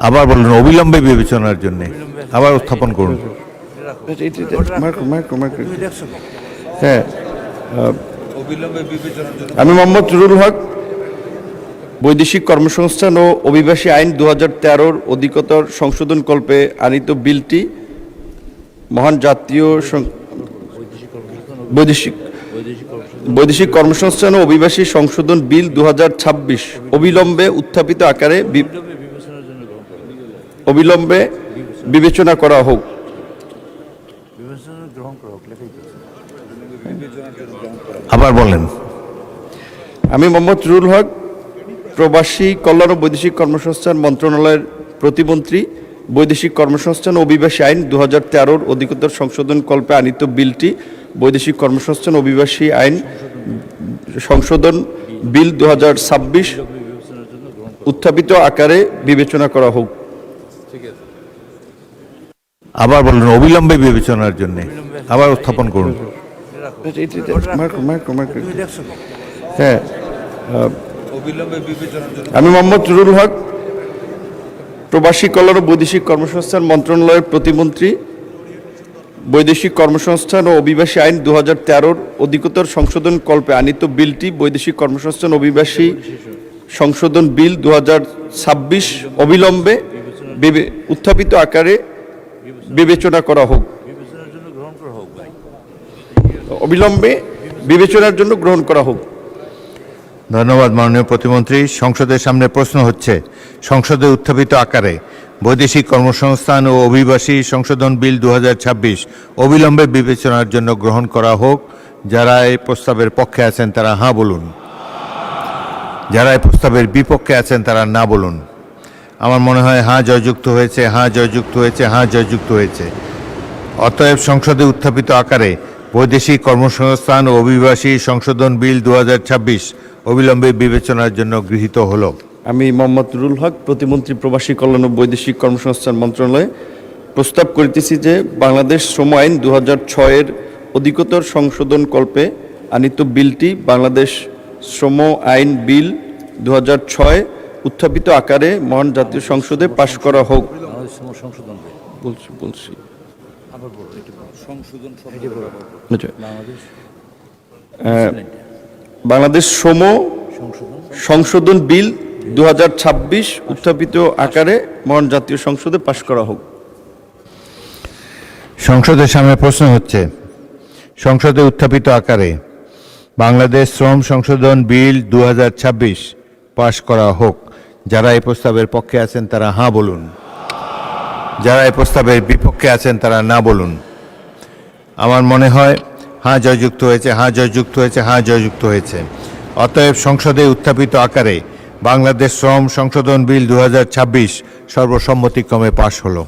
আবার বলুন, অবিলম্বে বিবেচনার জন্য আবার উত্থাপন করুন। হ্যাঁ, আমি মোহাম্মদ রুহুল হক বৈদেশিক কর্মসংস্থান ও অভিবাসী আইন 2013 অধিকতর সংশোধন কল্পে আনিত বিলটি মহান জাতীয় বৈদেশিক কর্মসংস্থান ও অভিবাসী সংশোধন বিল 2026 অবিলম্বে উত্থাপিত আকারে অবিলম্বে বিবেচনা করা হোক। আবার বলেন। আমি মোহাম্মদ রুহুল হক প্রবাসী কল্যাণ ও বৈদেশিক কর্মসংস্থান মন্ত্রণালয়ের প্রতিমন্ত্রী বৈদেশিক কর্মসংস্থান ও অভিবাসী আইন 2013 অধিকতর সংশোধন কল্পে আনিত বিলটি বৈদেশিক কর্মসংস্থান ও অভিবাসী আইন সংশোধন বিল 2026 উত্থাপিত আকারে বিবেচনা করা হোক। আবার বলুন, অবিলম্বে বিবেচনার জন্য আবার উত্থাপন করুন। হ্যাঁ, আমি মোহাম্মদ রুহুল হক প্রবাসী কল্যাণ ও বৈদেশিক কর্মসংস্থান মন্ত্রণালয়ের প্রতিমন্ত্রী বৈদেশিক কর্মসংস্থান ও অভিবাসী আইন 2013 অধিকতর সংশোধন কল্পে আনিত বিলটি বৈদেশিক কর্মসংস্থান অভিবাসী সংশোধন বিল 2026 অবিলম্বে উত্থাপিত আকারে বিবেচনা করা হোক। অবিলম্বে বিবেচনার জন্য গ্রহণ করা হোক। ধন্যবাদ মাননীয় প্রতিমন্ত্রী। সংসদের সামনে প্রশ্ন হচ্ছে, সংসদে উত্থাপিত আকারে বৈদেশিক কর্মসংস্থান ও অভিবাসী সংশোধন বিল 2026 অবিলম্বে বিবেচনার জন্য গ্রহণ করা হোক। যারা এই প্রস্তাবের পক্ষে আছেন তারা হাঁ বলুন, যারা এই প্রস্তাবের বিপক্ষে আছেন তারা না বলুন। আমার মনে হয় হাঁ জয়যুক্ত হয়েছে, হাঁ জয়যুক্ত হয়েছে, হাঁ জয়যুক্ত হয়েছে। অতএব সংসদে উত্থাপিত আকারে বৈদেশিক কর্মসংস্থান ও অভিবাসী সংশোধন বিল 2026 অবিলম্বে বিবেচনার জন্য গৃহীত হলো। আমি মোহাম্মদ রুহুল হক প্রতিমন্ত্রী প্রবাসী কল্যাণ ও বৈদেশিক কর্মসংস্থান মন্ত্রণালয়ে প্রস্তাব করিতেছি যে বাংলাদেশ শ্রম আইন 2006 অধিকতর সংশোধন কল্পে আনিত বিলটি বাংলাদেশ শ্রম আইন বিল 2006 উত্থাপিত আকারে মহান জাতীয় সংসদে পাশ করা হোক। বাংলাদেশ শ্রম সংশোধন বিল 2026 উত্থাপিত আকারে মহান জাতীয় সংসদে পাশ করা হোক। সংসদের সামনে প্রশ্ন হচ্ছে, সংসদে উত্থাপিত আকারে বাংলাদেশ শ্রম সংশোধন বিল 2026 পাশ করা হোক। যারা এই প্রস্তাবের পক্ষে আছেন তারা হাঁ বলুন, যারা এই প্রস্তাবের বিপক্ষে আছেন তারা না বলুন। আমার মনে হয় হাঁ জয়যুক্ত হয়েছে, হাঁ জয়যুক্ত হয়েছে, হাঁ জয়যুক্ত হয়েছে। অতএব সংসদে উত্থাপিত আকারে বাংলাদেশ শ্রম সংশোধন বিল 2026 সর্বসম্মতিক্রমে পাশ হলো।